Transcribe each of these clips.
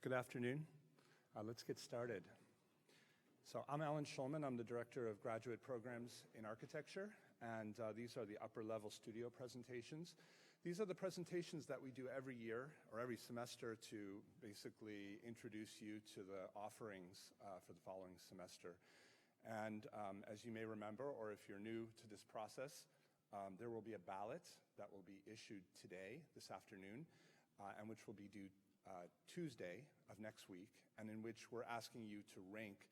Good afternoon. Let's get started. So I'm Alan Schulman. I'm the Director of Graduate Programs in Architecture, and these are the upper-level studio presentations. These are the presentations that we do every year or every semester to basically introduce you to the offerings for the following semester. And as you may remember, or if you're new to this process, there will be a ballot that will be issued today, this afternoon, and which will be due Tuesday of next week, and in which we're asking you to rank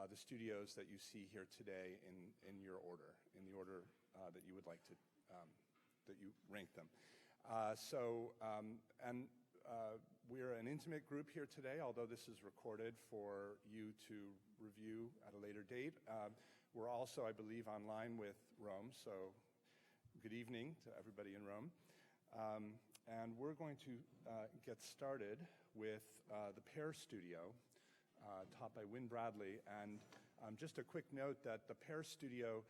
the studios that you see here today in your order, in the order that you would like to, that you rank them. We're an intimate group here today, although this is recorded for you to review at a later date. We're also, I believe, online with Rome, so good evening to everybody in Rome. And we're going to get started with the Pear Studio, taught by Wynne Bradley. And just a quick note that the Pear Studio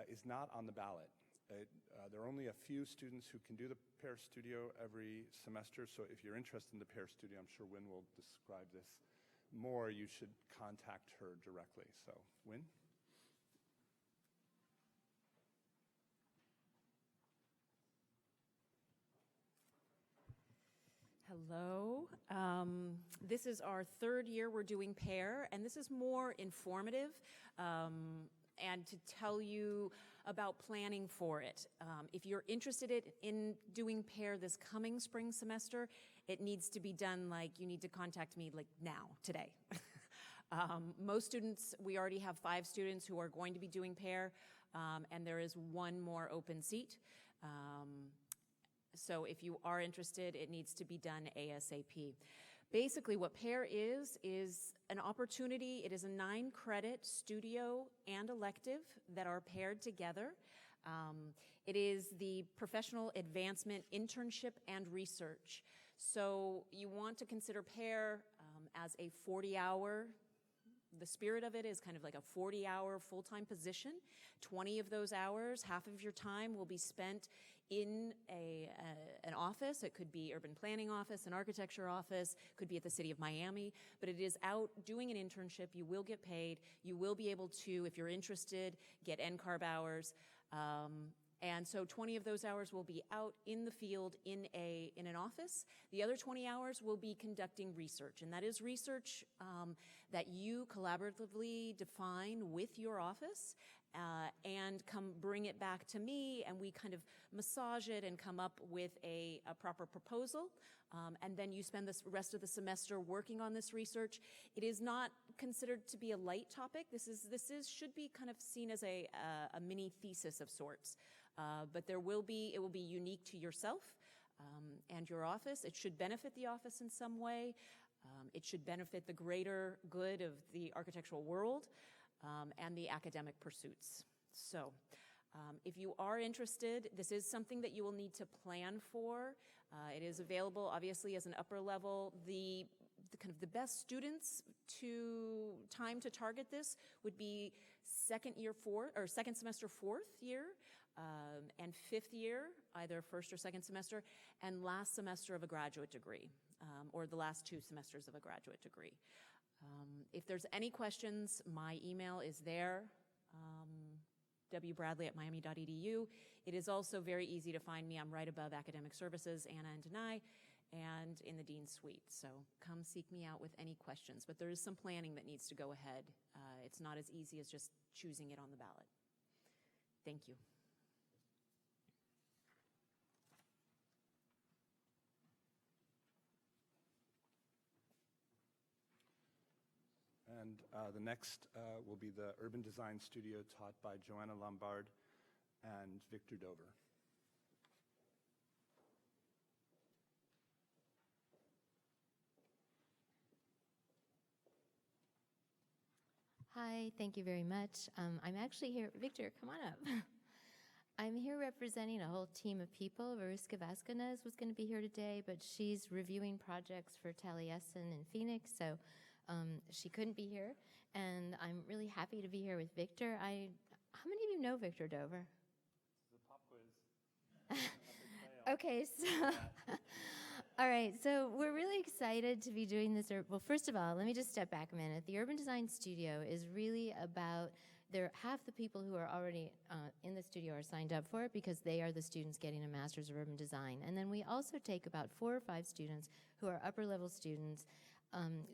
is not on the ballot. There are only a few students who can do the Pear Studio every semester, so if you're interested in the Pear Studio, I'm sure Wynne will describe this more. You should contact her directly. So, Wynne? Hello. This is our third year we're doing Pear, and this is more informative and to tell you about planning for it. If you're interested in doing Pear this coming spring semester, it needs to be done you need to contact me now, today. Most students, we already have 5 students who are going to be doing Pear, and there is 1 more open seat. So if you are interested, it needs to be done ASAP. Basically, what Pear is an opportunity. It is a 9-credit studio and elective that are paired together. It is the professional advancement internship and research. So you want to consider Pear as a 40-hour. The spirit of it is kind of like a 40-hour full-time position. 20 of those hours, half of your time, will be spent in an office. It could be urban planning office, an architecture office, could be at the city of Miami, but it is out doing an internship. You will get paid. You will be able to, if you're interested, get NCARB hours. And so 20 of those hours will be out in the field in an office. The other 20 hours will be conducting research, and that is research that you collaboratively define with your office and bring it back to me, and we kind of massage it and come up with a proper proposal. And then you spend the rest of the semester working on this research. It is not considered to be a light topic. This should be kind of seen as a mini thesis of sorts. But it will be unique to yourself and your office. It should benefit the office in some way. It should benefit the greater good of the architectural world and the academic pursuits. So if you are interested, this is something that you will need to plan for. It is available, obviously, as an upper level. The best students time to target this would be second semester 4th year, and 5th year, either first or second semester, and last semester of a graduate degree, or the last 2 semesters of a graduate degree. If there's any questions, my email is there, wbradley@miami.edu. It is also very easy to find me. I'm right above Academic Services, Anna and Denai, and in the Dean's Suite. So come seek me out with any questions. But there is some planning that needs to go ahead. It's not as easy as just choosing it on the ballot. Thank you. And the next will be the Urban Design Studio taught by Joanna Lombard and Victor Dover. Hi, thank you very much. I'm actually here. Victor, come on up. I'm here representing a whole team of people. Mariska Vasconez was going to be here today, but she's reviewing projects for Taliesin in Phoenix, so she couldn't be here. And I'm really happy to be here with Victor. How many of you know Victor Dover? This is a pop quiz. Okay, so all right, so we're really excited. excited to be doing this. Well, first of all, let me just step back a minute. The Urban Design Studio is really about half the people who are already in the studio are signed up for it because they are the students getting a Master's of Urban Design. And then we also take about 4 or 5 students who are upper level students,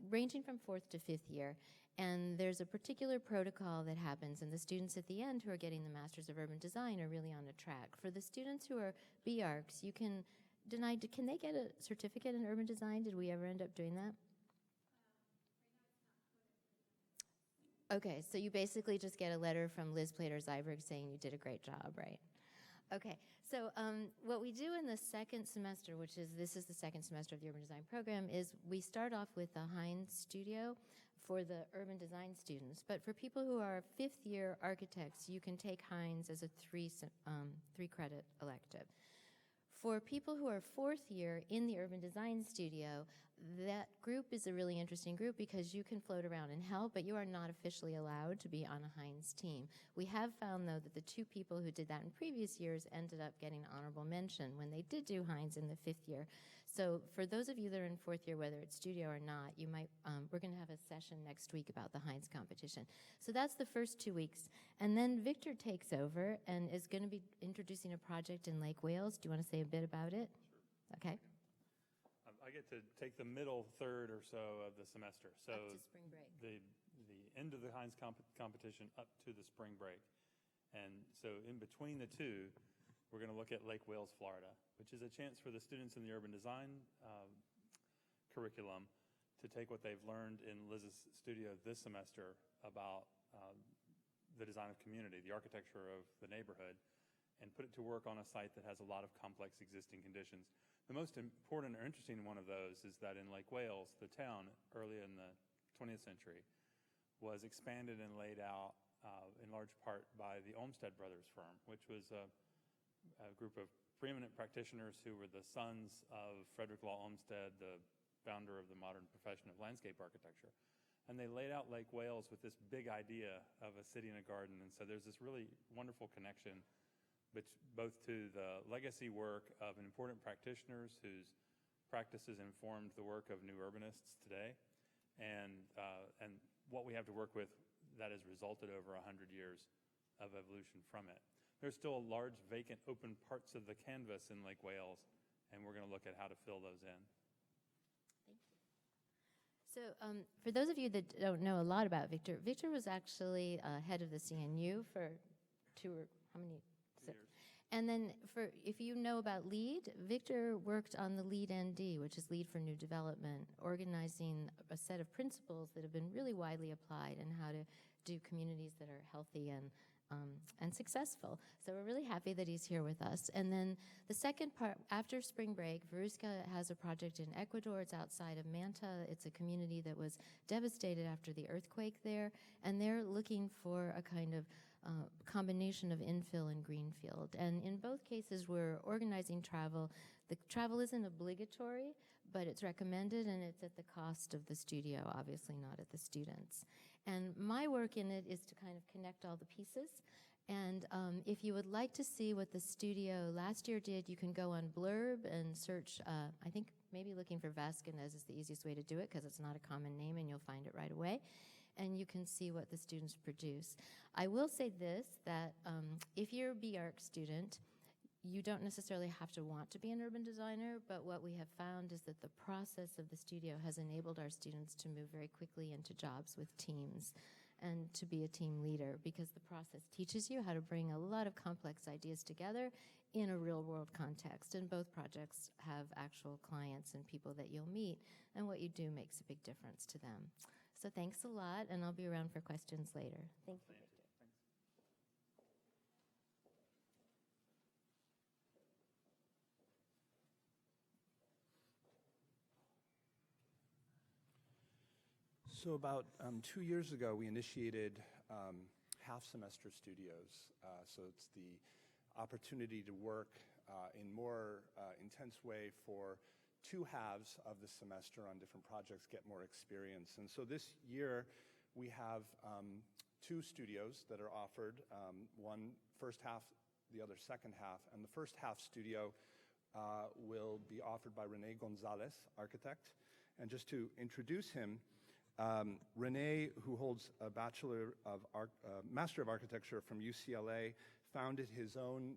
ranging from 4th to 5th year. And there's a particular protocol that happens, and the students at the end who are getting the Masters of Urban Design are really on a track. For the students who are BArcs, you can can they get a certificate in urban design? Did we ever end up doing that? Okay, so you basically just get a letter from Liz Plater-Zyberg saying you did a great job, right? Okay, so what we do in the second semester, this is the second semester of the urban design program, is we start off with the Hines Studio for the urban design students. But for people who are 5th year architects, you can take Hines as a 3-credit elective. For people who are 4th year in the urban design studio, that group is a really interesting group because you can float around and help, but you are not officially allowed to be on a Hines team. We have found, though, that the 2 people who did that in previous years ended up getting honorable mention when they did do Hines in the 5th year. So for those of you that are in 4th year, whether it's studio or not, you might, we're going to have a session next week about the Hines competition. So that's the first 2 weeks. And then Victor takes over and is going to be introducing a project in Lake Wales. Do you want to say a bit about it? Sure. Okay. I get to take the middle third or so of the semester. So up to spring break. The end of the Hines competition up to the spring break. And so in between the two, we're going to look at Lake Wales, Florida, which is a chance for the students in the urban design curriculum to take what they've learned in Liz's studio this semester about the design of community, the architecture of the neighborhood, and put it to work on a site that has a lot of complex existing conditions. The most important or interesting one of those is that in Lake Wales, the town early in the 20th century was expanded and laid out in large part by the Olmsted Brothers firm, which was a group of preeminent practitioners who were the sons of Frederick Law Olmsted, the founder of the modern profession of landscape architecture. And they laid out Lake Wales with this big idea of a city and a garden. And so there's this really wonderful connection both to the legacy work of important practitioners whose practices informed the work of new urbanists today, and what we have to work with that has resulted over 100 years of evolution from it. There's still large vacant open parts of the canvas in Lake Wales, and we're going to look at how to fill those in. Thank you. So for those of you that don't know a lot about Victor, Victor was actually head of the CNU for 2 or how many? And then if you know about LEAD, Victor worked on the LEAD ND, which is Lead for New Development, organizing a set of principles that have been really widely applied in how to do communities that are healthy and successful. So we're really happy that he's here with us. And then the second part, after spring break, Veruska has a project in Ecuador. It's outside of Manta. It's a community that was devastated after the earthquake there, and they're looking for a kind of combination of infill and greenfield. And in both cases, we're organizing travel. The travel isn't obligatory, but it's recommended, and it's at the cost of the studio, obviously not at the students. And my work in it is to kind of connect all the pieces. And if you would like to see what the studio last year did, you can go on Blurb and search, I think maybe looking for Vasquez is the easiest way to do it because it's not a common name and you'll find it right away. And you can see what the students produce. I will say this, that if you're a BArc student, you don't necessarily have to want to be an urban designer, but what we have found is that the process of the studio has enabled our students to move very quickly into jobs with teams and to be a team leader, because the process teaches you how to bring a lot of complex ideas together in a real world context. And both projects have actual clients and people that you'll meet, and what you do makes a big difference to them. So thanks a lot, and I'll be around for questions later. Thank you, Victor. So about 2 years ago, we initiated half-semester studios. So it's the opportunity to work in more intense way for 2 halves of the semester on different projects, get more experience. And so this year, we have 2 studios that are offered, one first half, the other second half. And the first half studio will be offered by Renee Gonzalez, architect, And just to introduce him, Rene, who holds a Master of Architecture from UCLA, founded his own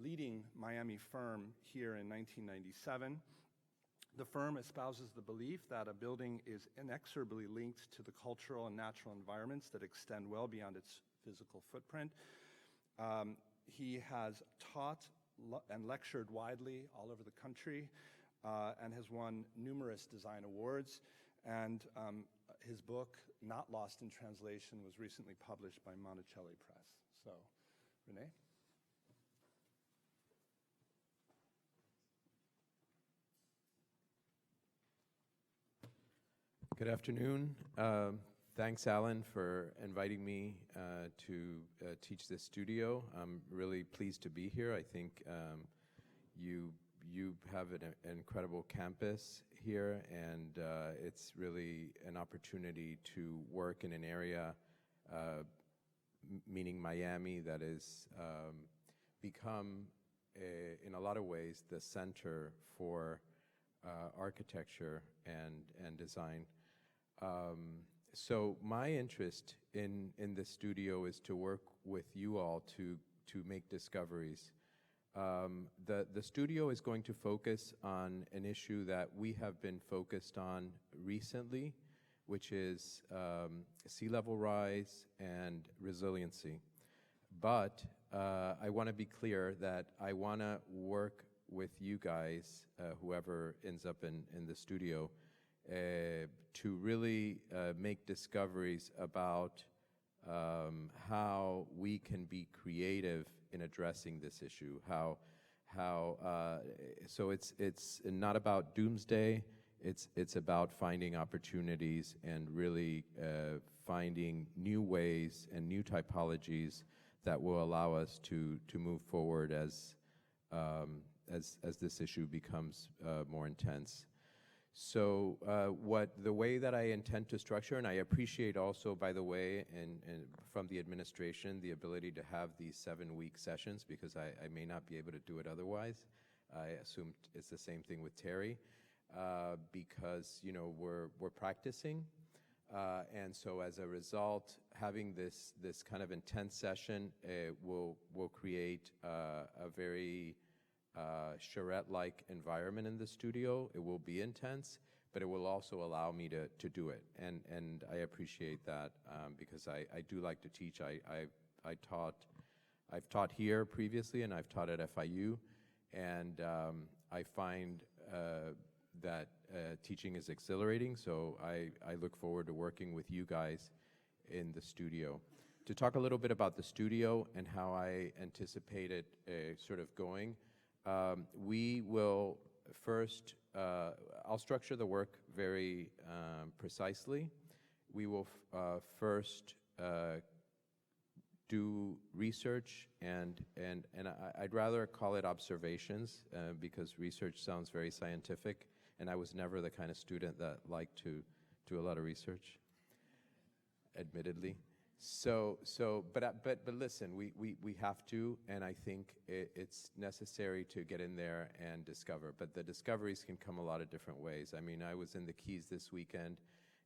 leading Miami firm here in 1997. The firm espouses the belief that a building is inexorably linked to the cultural and natural environments that extend well beyond its physical footprint. He has taught and lectured widely all over the country and has won numerous design awards. And his book, Not Lost in Translation, was recently published by Monticelli Press. So, Rene? Good afternoon. Thanks, Alan, for inviting me to teach this studio. I'm really pleased to be here. I think you have an incredible campus here, and it's really an opportunity to work in an area, meaning Miami, that has become, in a lot of ways, the center for architecture and design. So my interest in the studio is to work with you all to make discoveries. The studio is going to focus on an issue that we have been focused on recently, which is sea level rise and resiliency. But I want to be clear that I want to work with you guys, whoever ends up in the studio, to really make discoveries about how we can be creative in addressing this issue. So it's not about doomsday. It's about finding opportunities and really finding new ways and new typologies that will allow us to move forward as this issue becomes more intense. So the way that I intend to structure, and I appreciate also, by the way, and from the administration, the ability to have these 7-week sessions, because I may not be able to do it otherwise. I assume it's the same thing with Terry, because we're practicing, and so as a result, having this kind of intense session will create a very charrette-like environment in the studio. It will be intense, but it will also allow me to do it, and I appreciate that because I do like to teach. I've taught here previously, and I've taught at FIU, and I find that teaching is exhilarating. So I look forward to working with you guys in the studio. To talk a little bit about the studio and how I anticipate it sort of going. We will first, I'll structure the work very precisely. We will first do research, and I'd rather call it observations because research sounds very scientific, and I was never the kind of student that liked to do a lot of research, admittedly. But listen, we have to, and I think it's necessary to get in there and discover. But the discoveries can come a lot of different ways. I mean, I was in the Keys this weekend,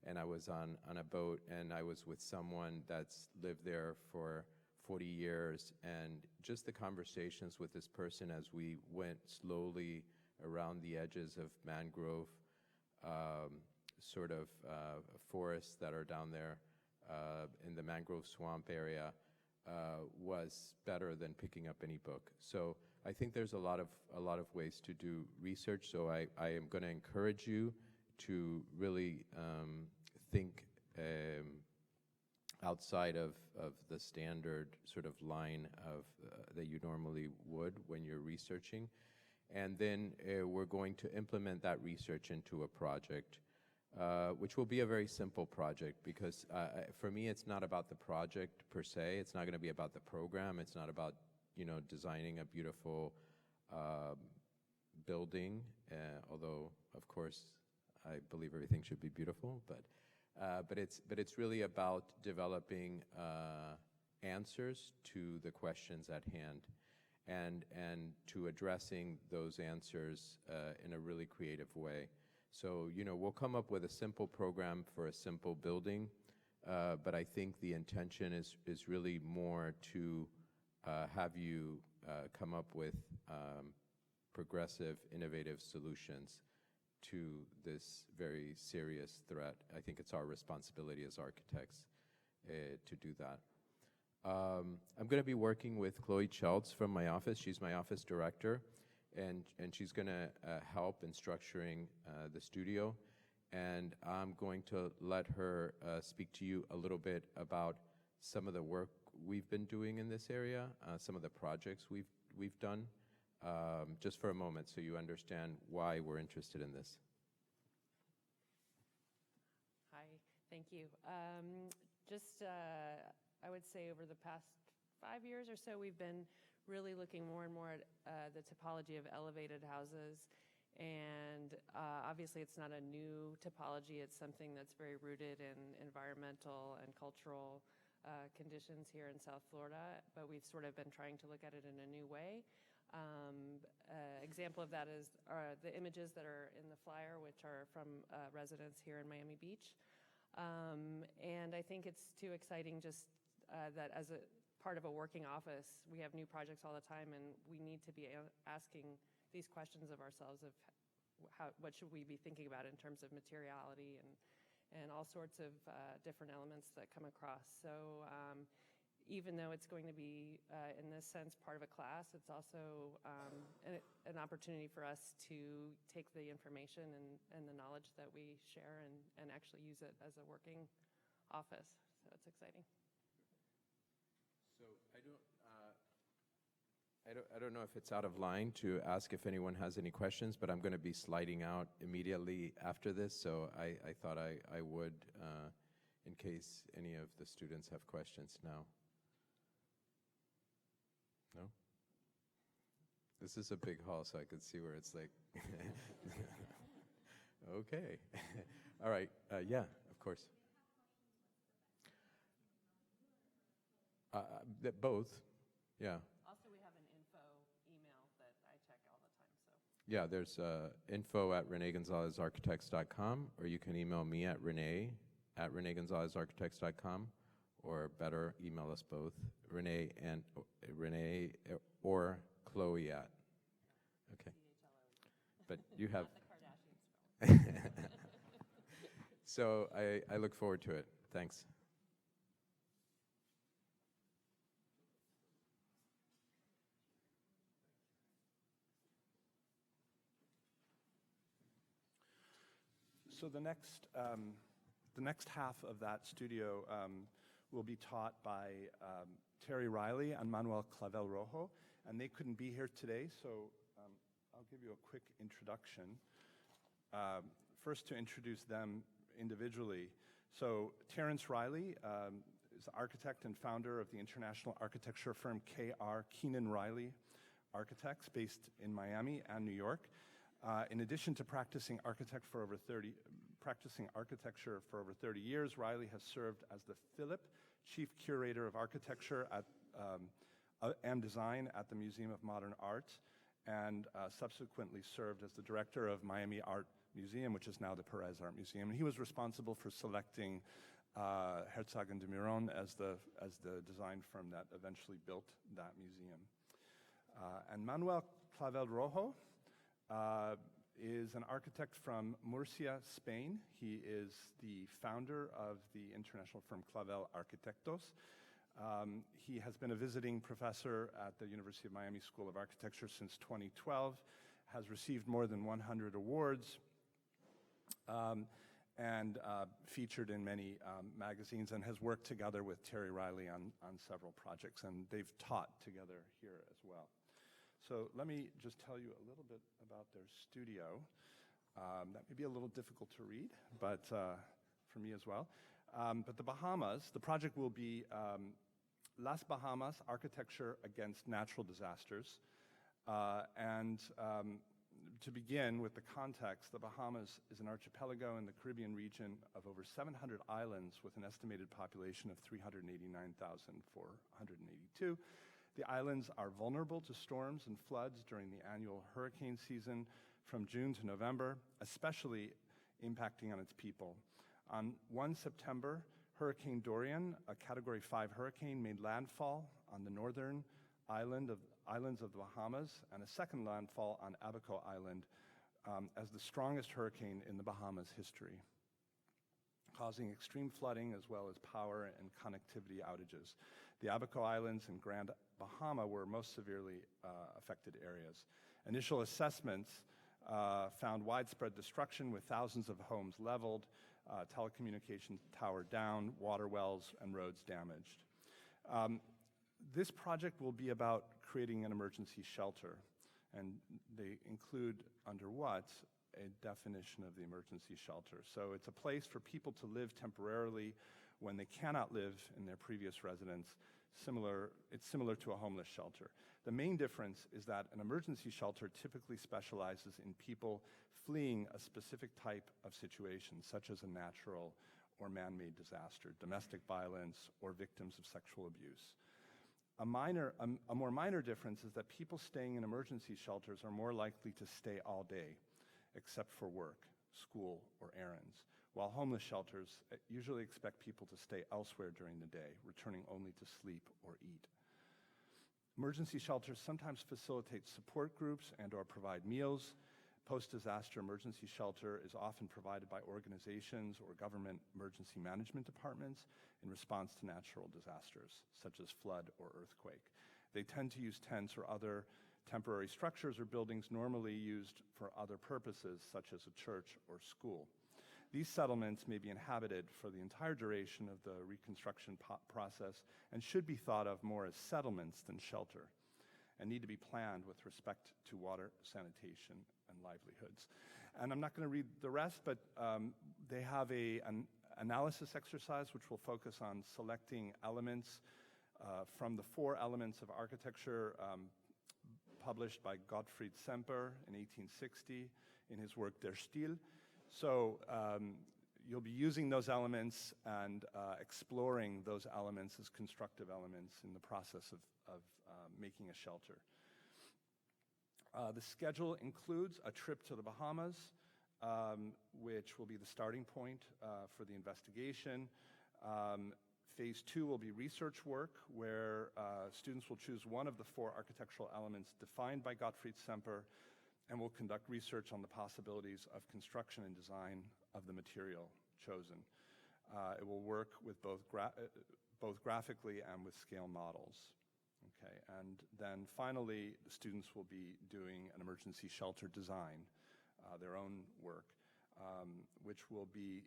and I was on a boat, and I was with someone that's lived there for 40 years, and just the conversations with this person as we went slowly around the edges of mangrove forests that are down there. In the mangrove swamp area was better than picking up any book. So I think there's a lot of ways to do research. So I am going to encourage you to really think outside of the standard sort of line of that you normally would when you're researching, and then we're going to implement that research into a project. Which will be a very simple project because for me it's not about the project per se. It's not going to be about the program. It's not about designing a beautiful building, although of course I believe everything should be beautiful. But it's really about developing answers to the questions at hand, and to addressing those answers in a really creative way. So, we'll come up with a simple program for a simple building, but I think the intention is really more to have you come up with progressive, innovative solutions to this very serious threat. I think it's our responsibility as architects to do that. I'm going to be working with Chloe Schultz from my office. She's my office director, and she's going to help in structuring the studio. And I'm going to let her speak to you a little bit about some of the work we've been doing in this area, some of the projects we've done, just for a moment so you understand why we're interested in this. Hi, thank you. I would say over the past 5 years or so, we've been really looking more and more at the topology of elevated houses. And obviously, it's not a new topology. It's something that's very rooted in environmental and cultural conditions here in South Florida, but we've sort of been trying to look at it in a new way. Example of that is the images that are in the flyer, which are from residents here in Miami Beach. And I think it's too exciting just that as a part of a working office, we have new projects all the time, and we need to be asking these questions of ourselves of what should we be thinking about in terms of materiality and all sorts of different elements that come across. So even though it's going to be, in this sense, part of a class, it's also an opportunity for us to take the information and the knowledge that we share and actually use it as a working office. So it's exciting. So I don't know if it's out of line to ask if anyone has any questions, but I'm going to be sliding out immediately after this, so I thought I would, in case any of the students have questions now. No? This is a big hall, so I could see where it's like, okay. All right, yeah, of course. Both, yeah. Also, we have an info email that I check all the time. So Yeah, there's info@reneegonzalezarchitects.com, or you can email me at renee@reneegonzalezarchitects.com, or better, email us both, Renee or Chloe at. Okay. But you have. the Kardashians. So I look forward to it. Thanks. So the next half of that studio will be taught by Terry Riley and Manuel Clavel Rojo, and they couldn't be here today, so I'll give you a quick introduction. First, to introduce them individually. So Terrence Riley is the architect and founder of the international architecture firm K.R. Keenan Riley Architects, based in Miami and New York. In addition to practicing architecture for over 30 years, Riley has served as the Philip Chief Curator of Architecture and Design at the Museum of Modern Art, and subsequently served as the Director of Miami Art Museum, which is now the Perez Art Museum. And he was responsible for selecting Herzog & de Meuron as the design firm that eventually built that museum. And Manuel Clavel Rojo is an architect from Murcia, Spain. He is the founder of the international firm Clavel Arquitectos. He has been a visiting professor at the University of Miami School of Architecture since 2012, has received more than 100 awards, and featured in many magazines, and has worked together with Terry Riley on several projects, and they've taught together here as well. So let me just tell you a little bit about their studio. That may be a little difficult to read, but for me as well. But the Bahamas, the project will be Las Bahamas, Architecture Against Natural Disasters. And to begin with the context, the Bahamas is an archipelago in the Caribbean region of over 700 islands with an estimated population of 389,482. The islands are vulnerable to storms and floods during the annual hurricane season from June to November, especially impacting on its people. On 1 September, Hurricane Dorian, a Category 5 hurricane, made landfall on the northern islands of the Bahamas, and a second landfall on Abaco Island as the strongest hurricane in the Bahamas history, causing extreme flooding as well as power and connectivity outages. The Abaco Islands and Grand Bahama were most severely affected areas. Initial assessments found widespread destruction with thousands of homes leveled, telecommunications tower down, water wells and roads damaged. This project will be about creating an emergency shelter, and they include under what a definition of the emergency shelter. So it's a place for people to live temporarily when they cannot live in their previous residence. It's similar to a homeless shelter. The main difference is that an emergency shelter typically specializes in people fleeing a specific type of situation, such as a natural or man-made disaster, domestic violence, or victims of sexual abuse. A more minor difference is that people staying in emergency shelters are more likely to stay all day, except for work, school, or errands, while homeless shelters usually expect people to stay elsewhere during the day, returning only to sleep or eat. Emergency shelters sometimes facilitate support groups and/or provide meals. Post-disaster emergency shelter is often provided by organizations or government emergency management departments in response to natural disasters, such as flood or earthquake. They tend to use tents or other temporary structures or buildings normally used for other purposes, such as a church or school. These settlements may be inhabited for the entire duration of the reconstruction process and should be thought of more as settlements than shelter, and need to be planned with respect to water, sanitation, and livelihoods. And I'm not going to read the rest, but they have an analysis exercise which will focus on selecting elements from the 4 elements of architecture published by Gottfried Semper in 1860 in his work Der Stil. So you'll be using those elements and exploring those elements as constructive elements in the process of making a shelter. The schedule includes a trip to the Bahamas, which will be the starting point for the investigation. Phase 2 will be research work, where students will choose one of the 4 architectural elements defined by Gottfried Semper and will conduct research on the possibilities of construction and design of the material chosen. It will work with both graphically and with scale models. Okay, and then finally, the students will be doing an emergency shelter design, their own work, which will be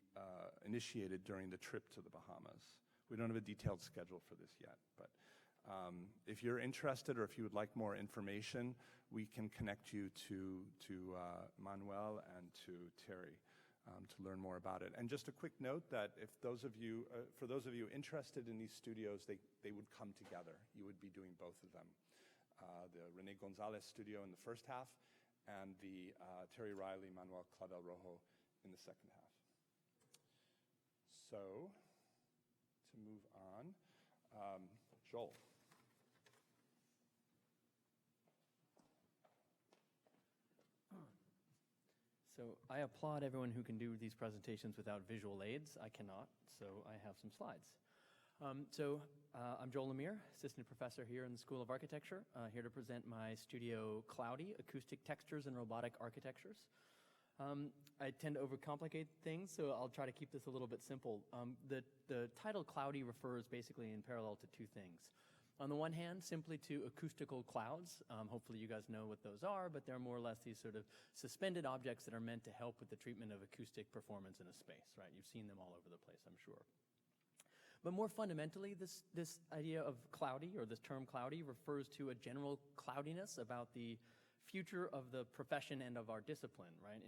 initiated during the trip to the Bahamas. We don't have a detailed schedule for this yet, but if you're interested or if you would like more information, we can connect you to Manuel and to Terry to learn more about it. And just a quick note that if those of you, for those of you interested in these studios, they would come together. You would be doing both of them. The Rene Gonzalez studio in the first half and the Terry Riley, Manuel Clavel Rojo in the second half. So, to move on, Joel. So I applaud everyone who can do these presentations without visual aids. I cannot, so I have some slides. I'm Joel Lemire, assistant professor here in the School of Architecture, here to present my studio Cloudy, Acoustic Textures and Robotic Architectures. I tend to overcomplicate things, so I'll try to keep this a little bit simple. The title Cloudy refers basically in parallel to 2 things. On the one hand, simply to acoustical clouds. Hopefully you guys know what those are, but they're more or less these sort of suspended objects that are meant to help with the treatment of acoustic performance in a space, right? You've seen them all over the place, I'm sure. But more fundamentally, this idea of cloudy, or this term cloudy, refers to a general cloudiness about the future of the profession and of our discipline, right?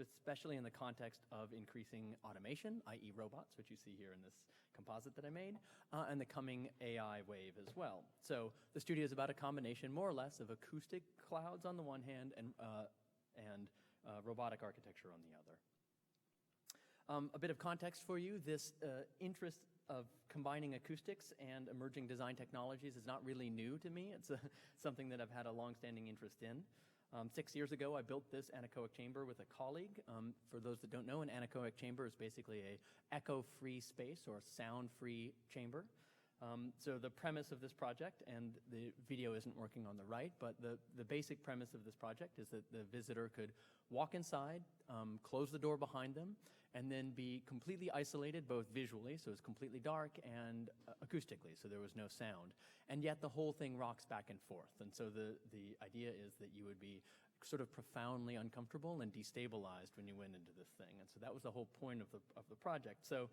Especially in the context of increasing automation, i.e. robots, which you see here in this composite that I made, and the coming AI wave as well. So the studio is about a combination, more or less, of acoustic clouds on the one hand and robotic architecture on the other. A bit of context for you, this interest of combining acoustics and emerging design technologies is not really new to me. It's something that I've had a long-standing interest in. 6 years ago, I built this anechoic chamber with a colleague. For those that don't know, an anechoic chamber is basically a echo-free space or sound-free chamber. So the premise of this project, and the video isn't working on the right, but the basic premise of this project is that the visitor could walk inside, close the door behind them, and then be completely isolated, both visually, so it's completely dark, and acoustically, so there was no sound. And yet the whole thing rocks back and forth. And so the idea is that you would be sort of profoundly uncomfortable and destabilized when you went into this thing. And so that was the whole point of the project. So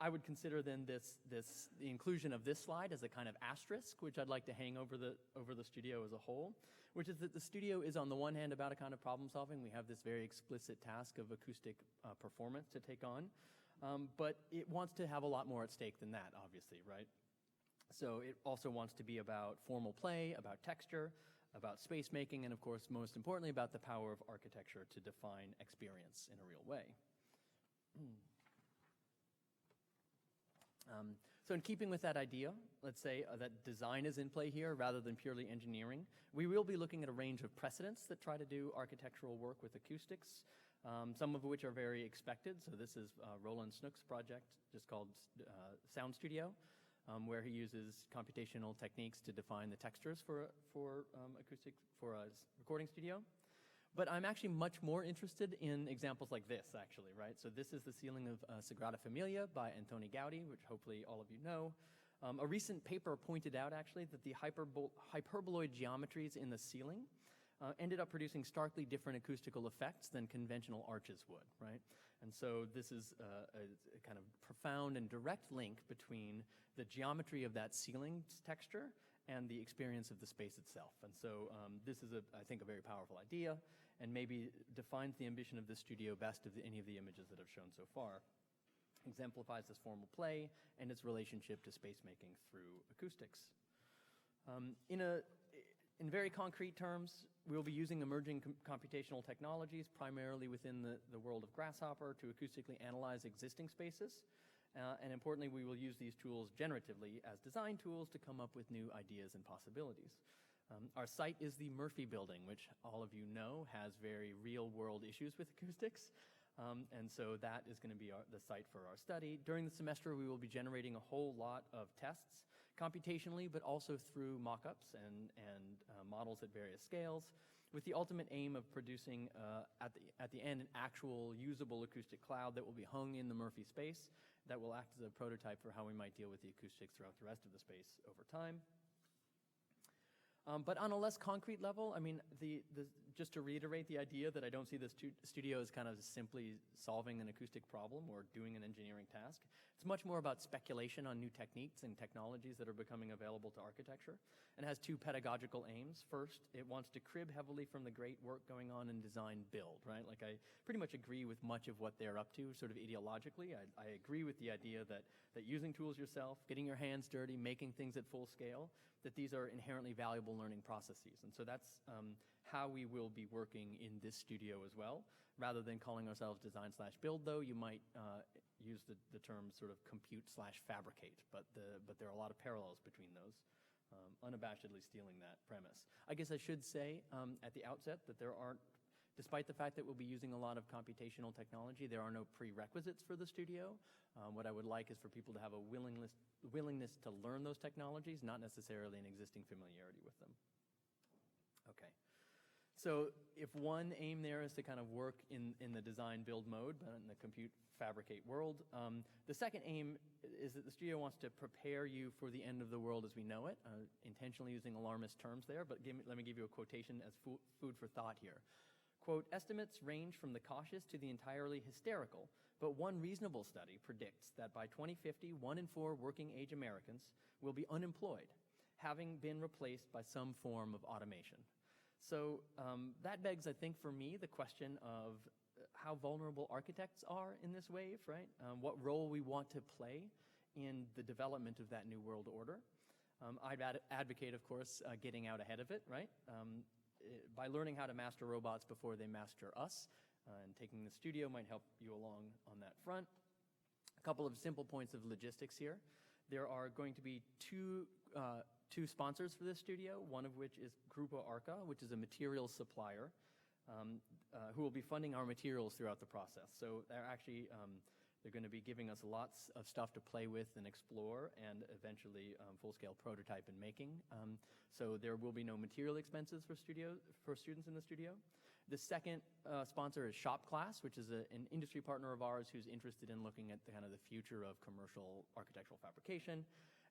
I would consider then the inclusion of this slide as a kind of asterisk, which I'd like to hang over the studio as a whole, which is that the studio is on the one hand about a kind of problem solving. We have this very explicit task of acoustic performance to take on, but it wants to have a lot more at stake than that, obviously, right? So it also wants to be about formal play, about texture, about space making, and of course, most importantly, about the power of architecture to define experience in a real way. So in keeping with that idea, let's say that design is in play here rather than purely engineering. We will be looking at a range of precedents that try to do architectural work with acoustics, some of which are very expected. So this is Roland Snook's project, just called Sound Studio, where he uses computational techniques to define the textures for a recording studio. But I'm actually much more interested in examples like this, actually, right? So this is the ceiling of Sagrada Familia by Antoni Gaudi, which hopefully all of you know. A recent paper pointed out, actually, that the hyperboloid geometries in the ceiling ended up producing starkly different acoustical effects than conventional arches would, right? And so this is a kind of profound and direct link between the geometry of that ceiling texture and the experience of the space itself. And so this is, I think, a very powerful idea, and maybe defines the ambition of this studio best of any of the images that I've shown so far. Exemplifies this formal play and its relationship to space making through acoustics. In very concrete terms, we'll be using emerging computational technologies, primarily within the world of Grasshopper, to acoustically analyze existing spaces. And importantly, we will use these tools generatively as design tools to come up with new ideas and possibilities. Our site is the Murphy Building, which all of you know has very real-world issues with acoustics. And so that is going to be the site for our study. During the semester, we will be generating a whole lot of tests, computationally, but also through mock-ups and models at various scales, with the ultimate aim of producing, at the end, an actual usable acoustic cloud that will be hung in the Murphy space that will act as a prototype for how we might deal with the acoustics throughout the rest of the space over time. But on a less concrete level, I mean, just to reiterate the idea that I don't see this studio as kind of simply solving an acoustic problem or doing an engineering task. It's much more about speculation on new techniques and technologies that are becoming available to architecture, and has two pedagogical aims. First, it wants to crib heavily from the great work going on in design build, right? Like, I pretty much agree with much of what they're up to, sort of ideologically. I agree with the idea that using tools yourself, getting your hands dirty, making things at full scale, that these are inherently valuable learning processes. And so that's how we will be working in this studio as well. Rather than calling ourselves design/build, though, you might use the term sort of compute/fabricate, but there are a lot of parallels between those, unabashedly stealing that premise. I guess I should say at the outset that there aren't, despite the fact that we'll be using a lot of computational technology, there are no prerequisites for the studio. What I would like is for people to have a willingness to learn those technologies, not necessarily an existing familiarity with them. Okay. So if one aim there is to kind of work in the design build mode, but in the compute fabricate world, the second aim is that the studio wants to prepare you for the end of the world as we know it, intentionally using alarmist terms there, but let me give you a quotation as food for thought here. Quote, estimates range from the cautious to the entirely hysterical, but one reasonable study predicts that by 2050, 1 in 4 working-age Americans will be unemployed, having been replaced by some form of automation. So that begs, I think, for me, the question of how vulnerable architects are in this wave, right? What role we want to play in the development of that new world order. I'd advocate, of course, getting out ahead of it, right? By learning how to master robots before they master us, and taking the studio might help you along on that front. A couple of simple points of logistics here. There are going to be two two sponsors for this studio, one of which is Grupo Arca, which is a materials supplier, who will be funding our materials throughout the process. So they're going to be giving us lots of stuff to play with and explore, and eventually full-scale prototype and making. So there will be no material expenses for students in the studio. The second sponsor is Shop Class, which is an industry partner of ours who's interested in looking at the future of commercial architectural fabrication.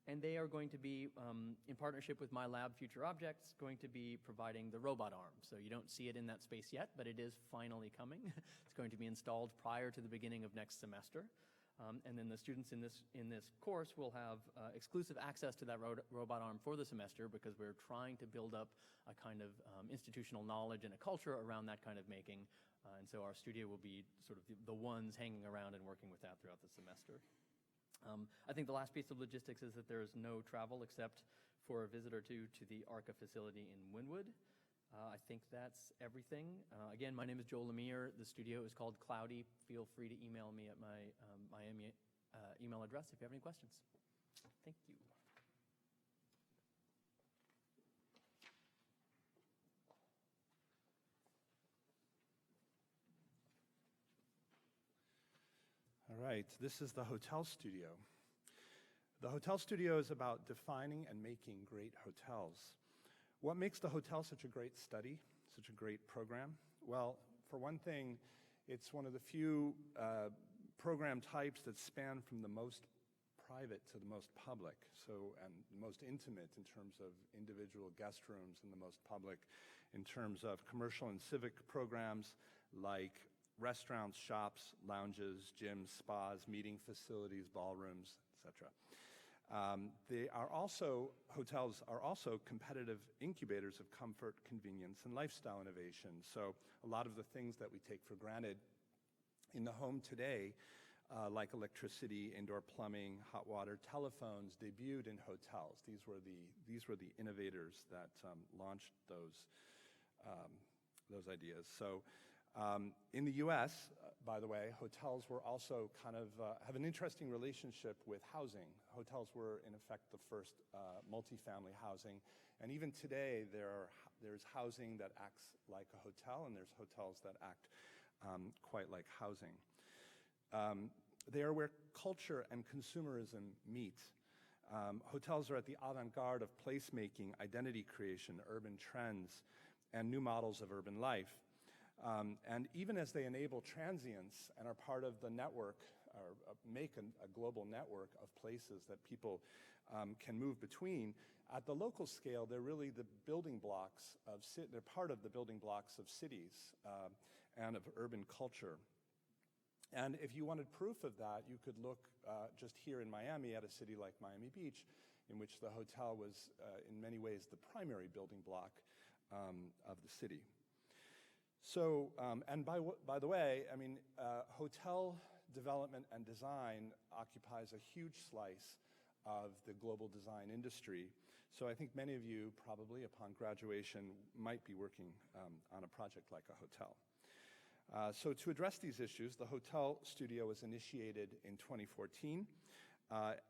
And they are going to be, in partnership with My Lab Future Objects, going to be providing the robot arm. So you don't see it in that space yet, but it is finally coming. It's going to be installed prior to the beginning of next semester. And then the students in this course will have exclusive access to that robot arm for the semester, because we're trying to build up a kind of institutional knowledge and a culture around that kind of making. And so our studio will be sort of the ones hanging around and working with that throughout the semester. I think the last piece of logistics is that there is no travel except for a visit or two to the ARCA facility in Wynwood. I think that's everything. Again, my name is Joel Lemire. The studio is called Cloudy. Feel free to email me at my Miami email address if you have any questions. Thank you. All right, this is the hotel studio. The hotel studio is about defining and making great hotels. What makes the hotel such a great study, such a great program? Well, for one thing, it's one of the few program types that span from the most private to the most public, and most intimate in terms of individual guest rooms, and the most public in terms of commercial and civic programs like restaurants, shops, lounges, gyms, spas, meeting facilities, ballrooms, etc. Hotels are also competitive incubators of comfort, convenience, and lifestyle innovation. So a lot of the things that we take for granted in the home today, like electricity, indoor plumbing, hot water, telephones, debuted in hotels. These were the innovators that launched those ideas. So in the U.S., by the way, hotels were also have an interesting relationship with housing. Hotels were, in effect, the first multifamily housing. And even today, there's housing that acts like a hotel, and there's hotels that act quite like housing. They are where culture and consumerism meet. Hotels are at the avant-garde of placemaking, identity creation, urban trends, and new models of urban life. And even as they enable transience and are part of the network, or make a global network of places that people can move between, at the local scale, they're really the building blocks they're part of the building blocks of cities and of urban culture. And if you wanted proof of that, you could look just here in Miami at a city like Miami Beach, in which the hotel was in many ways the primary building block of the city. So, and by the way, hotel development and design occupies a huge slice of the global design industry. So I think many of you probably upon graduation might be working on a project like a hotel. So to address these issues, the Hotel Studio was initiated in 2014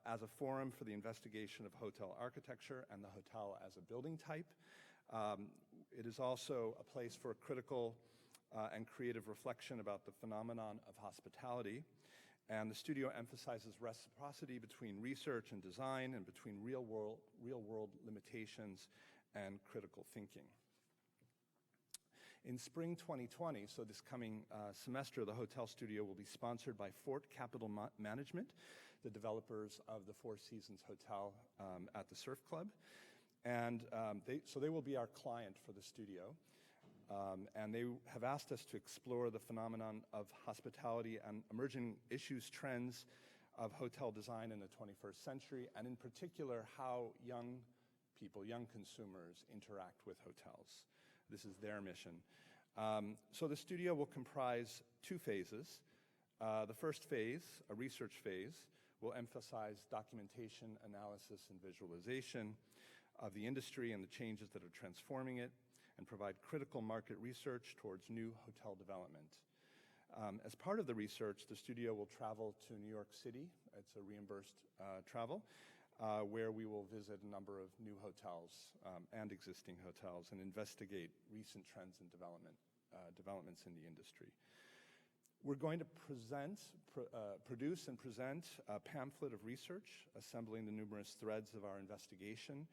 as a forum for the investigation of hotel architecture and the hotel as a building type. It is also a place for critical and creative reflection about the phenomenon of hospitality. And the studio emphasizes reciprocity between research and design, and between real-world limitations and critical thinking. In spring 2020, so this coming semester, the Hotel Studio will be sponsored by Fort Capital Management, the developers of the Four Seasons Hotel at the Surf Club. And they will be our client for the studio. And they have asked us to explore the phenomenon of hospitality and emerging issues, trends of hotel design in the 21st century, and in particular, how young people, young consumers, interact with hotels. This is their mission. So the studio will comprise two phases. The first phase, a research phase, will emphasize documentation, analysis, and visualization of the industry and the changes that are transforming it, and provide critical market research towards new hotel development. As part of the research, the studio will travel to New York City. It's a reimbursed travel, where we will visit a number of new hotels and existing hotels and investigate recent trends and developments in the industry. We're going to produce and present a pamphlet of research, assembling the numerous threads of our investigation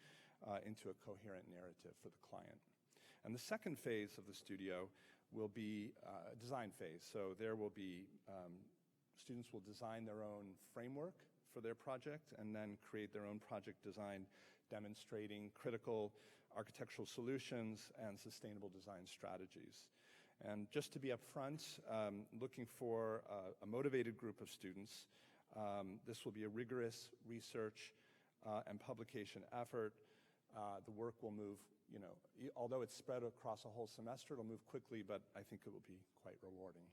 into a coherent narrative for the client. And the second phase of the studio will be a design phase. So there will be, students will design their own framework for their project and then create their own project design demonstrating critical architectural solutions and sustainable design strategies. And just to be upfront, looking for a motivated group of students. This will be a rigorous research and publication effort. The work will move, although it's spread across a whole semester, it'll move quickly, but I think it will be quite rewarding.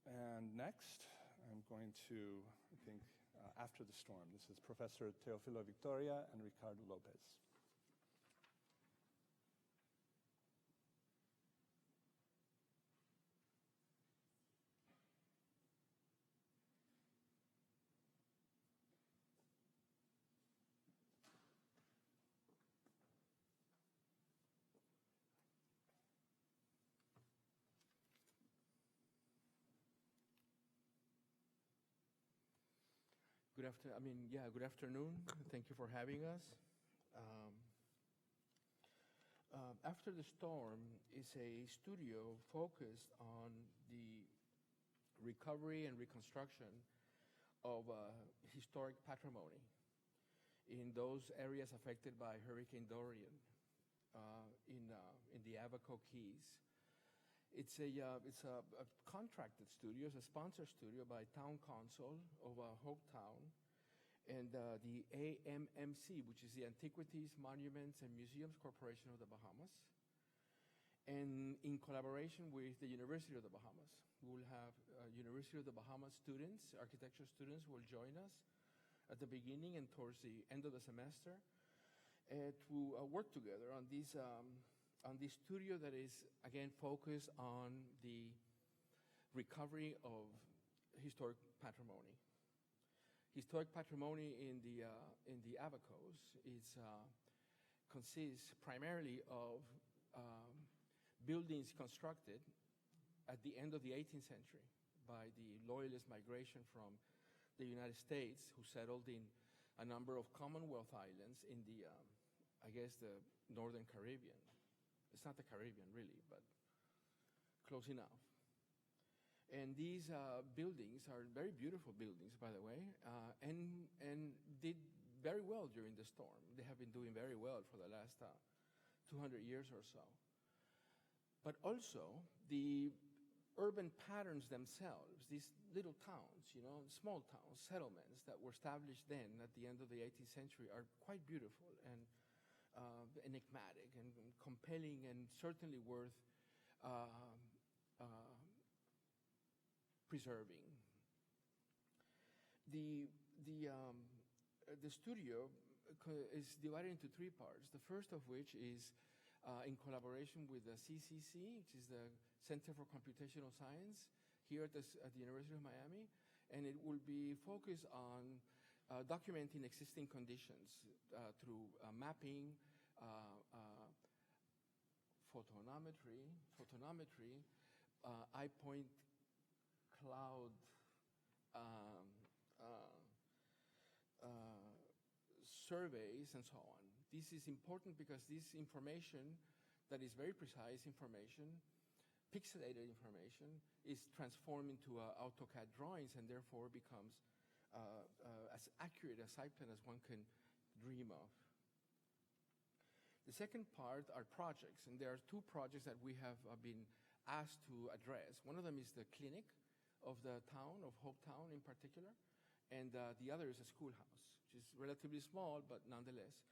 And next, I'm going to, I think, After the Storm. This is Professor Teofilo Victoria and Ricardo Lopez. Good afternoon. Thank you for having us. After the Storm is a studio focused on the recovery and reconstruction of historic patrimony in those areas affected by Hurricane Dorian in the Abaco Keys. It's a contracted studio, it's a sponsored studio by Town Council of Hopetown and the AMMC, which is the Antiquities, Monuments, and Museums Corporation of the Bahamas, and in collaboration with the University of the Bahamas. We will have University of the Bahamas students, architecture students, will join us at the beginning and towards the end of the semester to work together on this studio that is, again, focused on the recovery of historic patrimony. Historic patrimony in the Abacos consists primarily of buildings constructed at the end of the 18th century by the Loyalist migration from the United States, who settled in a number of Commonwealth islands in the Northern Caribbean. It's not the Caribbean, really, but close enough. And these buildings are very beautiful buildings, by the way, and did very well during the storm. They have been doing very well for the last 200 years or so. But also, the urban patterns themselves, these little towns, small towns, settlements that were established then at the end of the 18th century are quite beautiful and enigmatic and compelling and certainly worth preserving. The studio is divided into three parts. The first of which is in collaboration with the CCC, which is the Center for Computational Science here at the University of Miami, and it will be focused on documenting existing conditions through mapping, photonometry, eye-point cloud surveys, and so on. This is important because this information that is very precise information, pixelated information, is transformed into AutoCAD drawings and therefore becomes as accurate a site plan as one can dream of. The second part are projects, and there are two projects that we have been asked to address. One of them is the clinic of the town, of Hopetown in particular, and the other is a schoolhouse, which is relatively small, but nonetheless,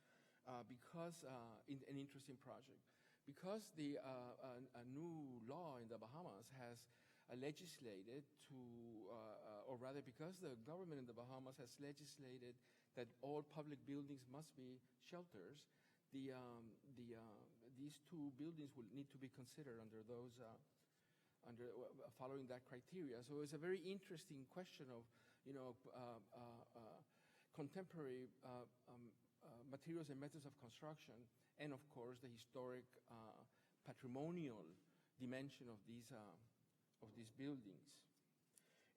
because an interesting project. Because a new law in the Bahamas has legislated to, or rather because the government in the Bahamas has legislated that all public buildings must be shelters, these two buildings will need to be considered under those, following that criteria. So it's a very interesting question of, contemporary materials and methods of construction, and of course the historic patrimonial dimension of these buildings.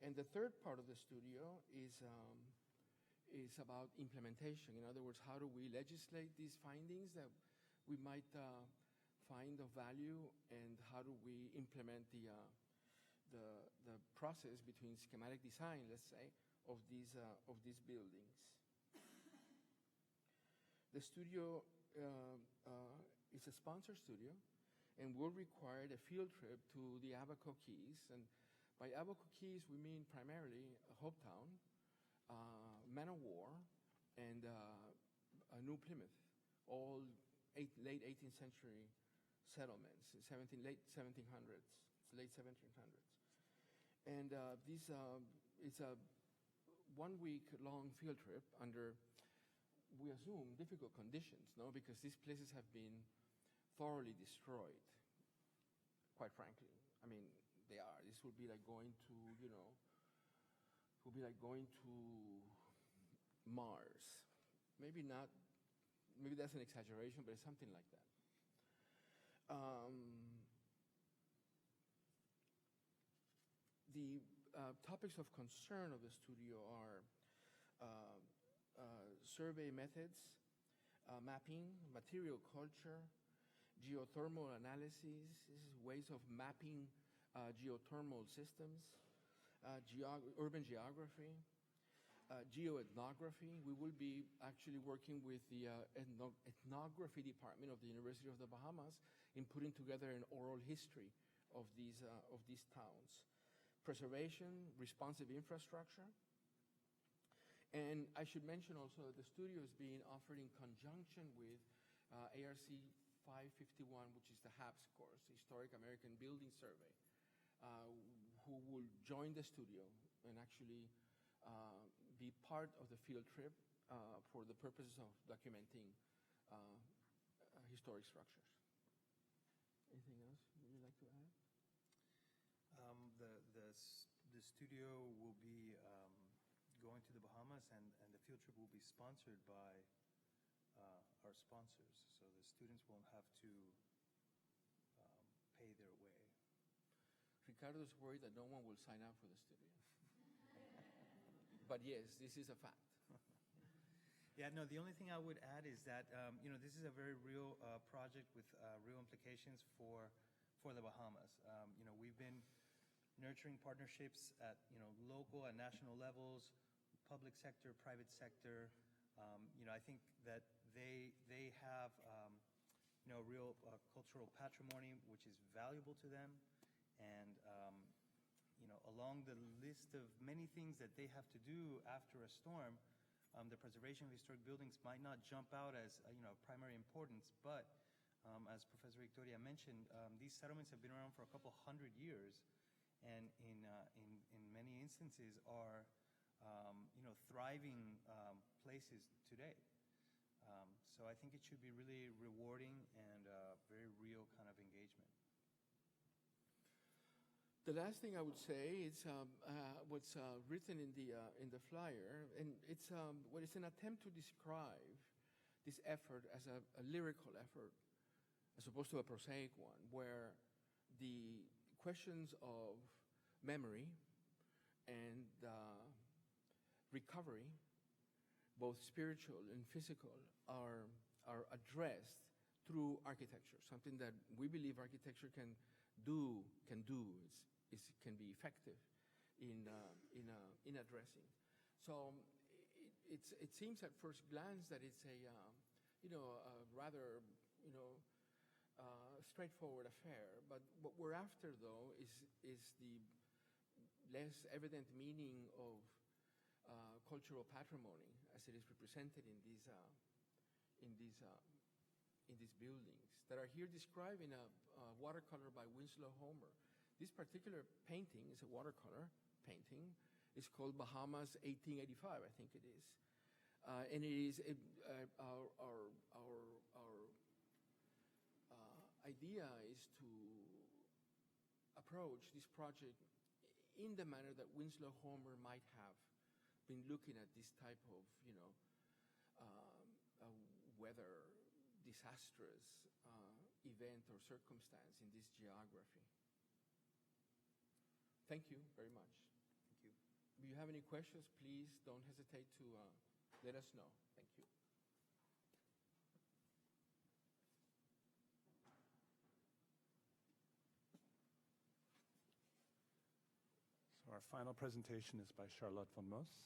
And the third part of the studio is about implementation. In other words, how do we legislate these findings that we might find of value, and how do we implement the process between schematic design, let's say, of these buildings. The studio is a sponsor studio, and will require a field trip to the Abaco Keys. And by Abaco Keys, we mean primarily Hopetown, Man o' War, and New Plymouth, all late 18th century settlements, late 1700s, late 1700s. And it's a 1 week long field trip under, we assume, difficult conditions, no? Because these places have been thoroughly destroyed, quite frankly. I mean, they are. This would be like going to, it would be like going to Mars. Maybe not, maybe that's an exaggeration, but it's something like that. The topics of concern of the studio are survey methods, mapping, material culture, geothermal analysis. This is ways of mapping geothermal systems, urban geography, geoethnography. We will be actually working with the ethnography department of the University of the Bahamas in putting together an oral history of these towns. Preservation, responsive infrastructure. And I should mention also that the studio is being offered in conjunction with ARC 551, which is the HABS course, Historic American Building Survey, who will join the studio and actually be part of the field trip for the purposes of documenting historic structures. Anything else you would like to add? The studio will be going to the Bahamas, and the field trip will be sponsored by our sponsors, so the students won't have to pay their way. Ricardo's worried that no one will sign up for the studio. But yes, this is a fact. Yeah, no, the only thing I would add is that, this is a very real project with real implications for the Bahamas. We've been nurturing partnerships at, local and national levels, public sector, private sector. I think that they have, real cultural patrimony, which is valuable to them. And, along the list of many things that they have to do after a storm, the preservation of historic buildings might not jump out as, primary importance, but as Professor Victoria mentioned, these settlements have been around for a couple hundred years, and in many instances are, thriving places today. So I think it should be really rewarding and very real kind of engagement. The last thing I would say is what's written in the flyer, and it's an attempt to describe this effort as a lyrical effort, as opposed to a prosaic one, where the questions of memory and recovery, both spiritual and physical, are addressed through architecture. Something that we believe architecture can be effective in addressing. So it seems at first glance that it's a rather straightforward affair. But what we're after, though, is the less evident meaning of cultural patrimony as it is represented in these buildings that are here described in a watercolor by Winslow Homer. This particular painting is a watercolor painting. It's called Bahamas 1885, I think it is. And it is our idea is to approach this project in the manner that Winslow Homer might have been looking at this type of, weather disastrous event or circumstance in this geography. Thank you very much. Thank you. If you have any questions, please don't hesitate to let us know. Thank you. So our final presentation is by Charlotte von Moos.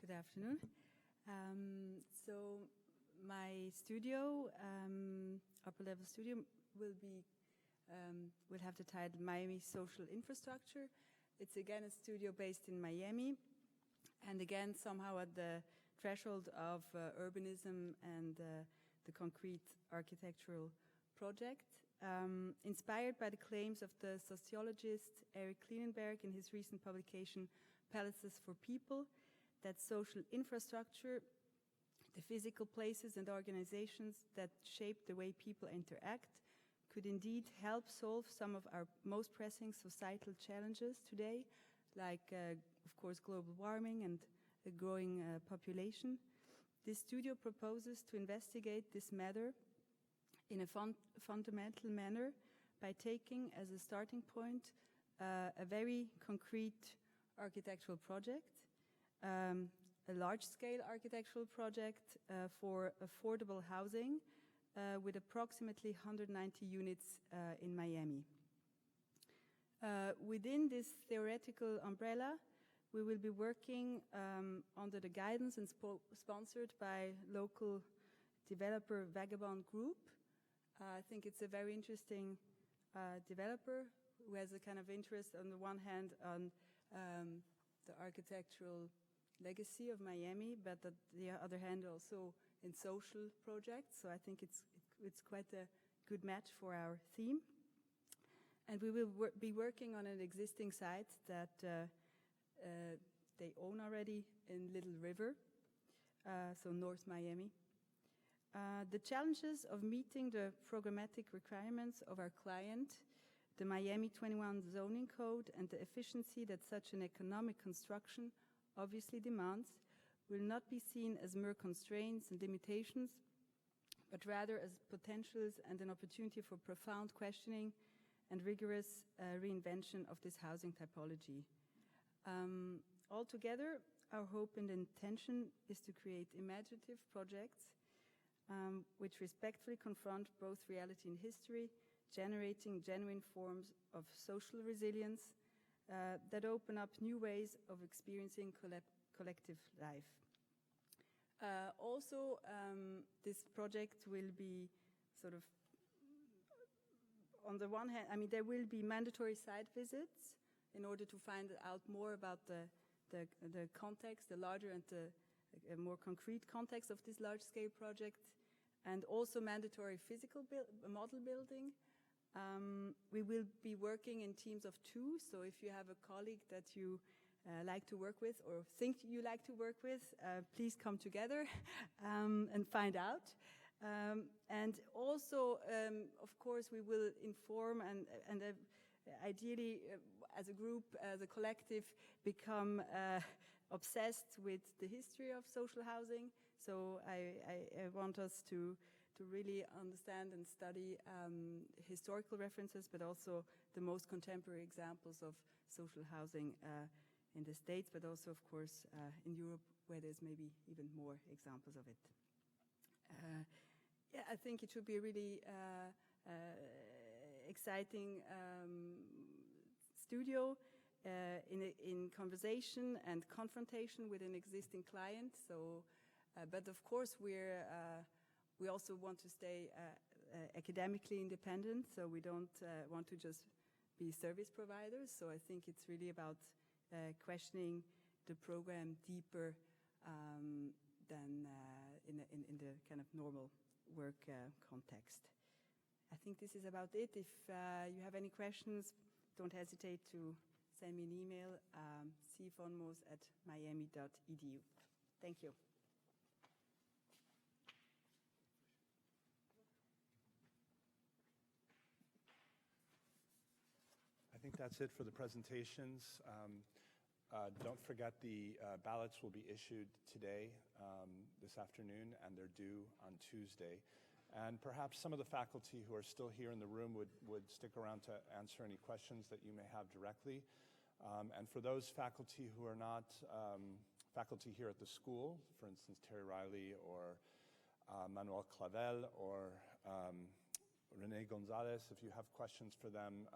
Good afternoon. So my studio, upper level studio, will have the title Miami Social Infrastructure. It's again a studio based in Miami, and again somehow at the threshold of urbanism and the concrete architectural project. Inspired by the claims of the sociologist Eric Klinenberg in his recent publication Palaces for People, that social infrastructure, the physical places and organizations that shape the way people interact, could indeed help solve some of our most pressing societal challenges today, like, of course, global warming and a growing population. This studio proposes to investigate this matter in a fundamental manner by taking as a starting point a very concrete architectural project, a large-scale architectural project for affordable housing with approximately 190 units in Miami. Within this theoretical umbrella, we will be working under the guidance and sponsored by local developer Vagabond Group. I think it's a very interesting developer who has a kind of interest on the one hand on the architectural legacy of Miami, but on the other hand also in social projects. So I think it's quite a good match for our theme. And we will be working on an existing site that they own already in Little River, so North Miami. The challenges of meeting the programmatic requirements of our client, the Miami 21 zoning code, and the efficiency that such an economic construction obviously demands, will not be seen as mere constraints and limitations, but rather as potentials and an opportunity for profound questioning and rigorous reinvention of this housing typology. Altogether, our hope and intention is to create imaginative projects which respectfully confront both reality and history, generating genuine forms of social resilience that open up new ways of experiencing collective life. Also, this project will be sort of, on the one hand, I mean, there will be mandatory site visits in order to find out more about the context, the larger and the more concrete context of this large-scale project, and also mandatory physical model building. We will be working in teams of 2, so if you have a colleague that you like to work with or think you like to work with, please come together and find out. And also, of course, we will inform and ideally, as a group, as a collective, become obsessed with the history of social housing. So I want us to really understand and study historical references, but also the most contemporary examples of social housing in the States, but also, of course, in Europe, where there's maybe even more examples of it. Yeah, I think it should be a really exciting studio in conversation and confrontation with an existing client. So, but of course, we also want to stay academically independent, so we don't want to just be service providers. So I think it's really about questioning the program deeper than in the kind of normal work context. I think this is about it. If you have any questions, don't hesitate to send me an email, cvonmoos@miami.edu. Thank you. that's it for the presentations. Don't forget the ballots will be issued today, this afternoon, and they're due on Tuesday. And perhaps some of the faculty who are still here in the room would stick around to answer any questions that you may have directly. And for those faculty who are not faculty here at the school, for instance, Terry Riley or Manuel Clavel or Rene Gonzalez, if you have questions for them,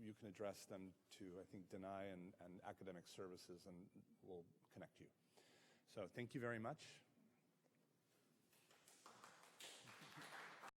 you can address them to, I think, Denai and Academic Services, and we'll connect you. So thank you very much.